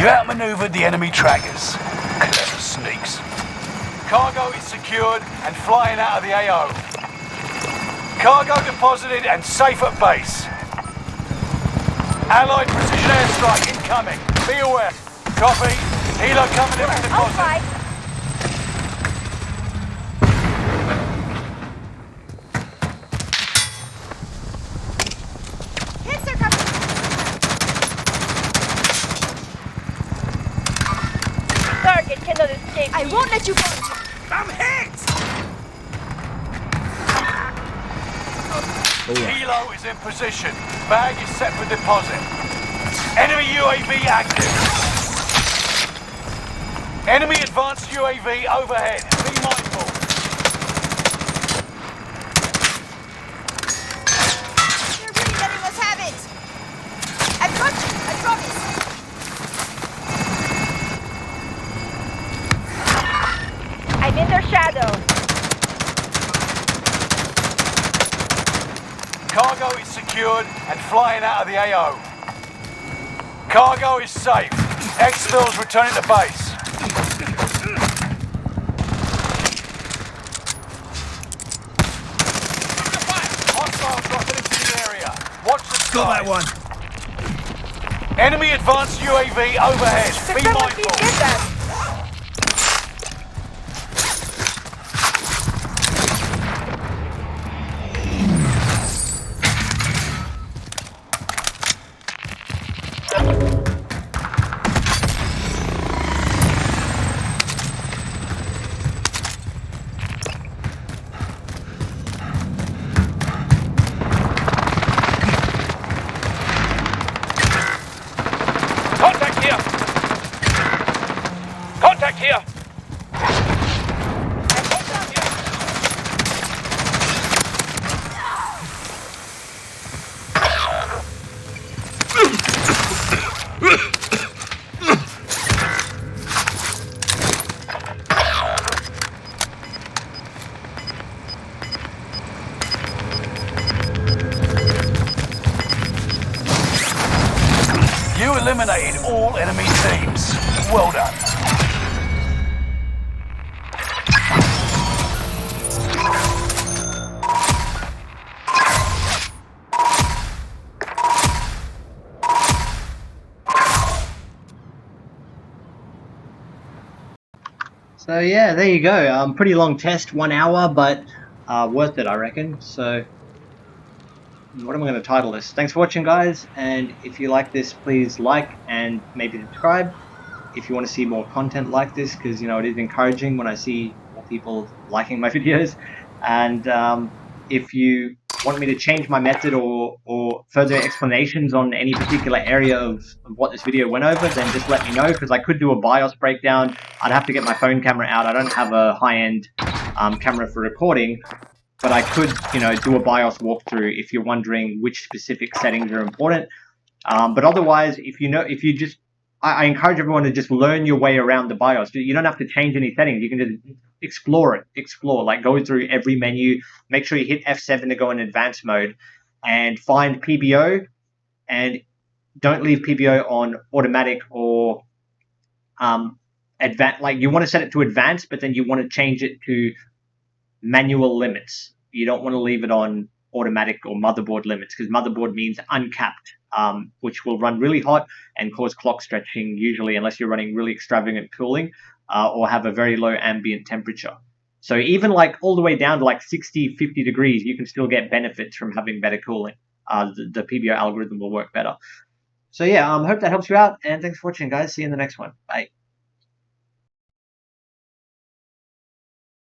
You outmaneuvered the enemy trackers. Clever sneaks. Cargo is secured and flying out of the AO. Cargo deposited and safe at base. Allied precision airstrike incoming. Be aware. Copy. Helo coming in for deposit. Outside. Hits are coming. Target cannot escape. I won't let you go. I'm hit! Helo is in position. Bag is set for deposit. Enemy UAV active. Enemy advanced UAV overhead. Be mindful. You're really letting us have it. I've got you. I promise. I'm in their shadow. Cargo is secured and flying out of the AO. Cargo is safe. Exfils returning to base. Got that one. Enemy advanced UAV overhead. Be Someone please mindful. get that. Contact here! Contact here! You eliminated all enemy teams. Well done. So yeah, there you go. Pretty long test, 1 hour, but worth it, I reckon. So what am I going to title this? Thanks for watching, guys. And if you like this, please like and maybe subscribe if you want to see more content like this, because you know it is encouraging when I see more people liking my videos. And if you want me to change my method or further explanations on any particular area of what this video went over, then just let me know, because I could do a BIOS breakdown. I'd have to get my phone camera out. I don't have a high-end camera for recording, but I could, you know, do a BIOS walkthrough if you're wondering which specific settings are important. But otherwise, I encourage everyone to just learn your way around the BIOS. You don't have to change any settings. You can just explore, like go through every menu. Make sure you hit F7 to go in advanced mode, and find PBO, and don't leave PBO on automatic or advanced. Like, you want to set it to advanced, but then you want to change it to manual limits. You don't want to leave it on automatic or motherboard limits, because motherboard means uncapped, which will run really hot and cause clock stretching, usually, unless you're running really extravagant cooling or have a very low ambient temperature. So even like all the way down to like 60, 50 degrees, you can still get benefits from having better cooling. The PBO algorithm will work better. So yeah, hope that helps you out, and thanks for watching, guys. See you in the next one. Bye.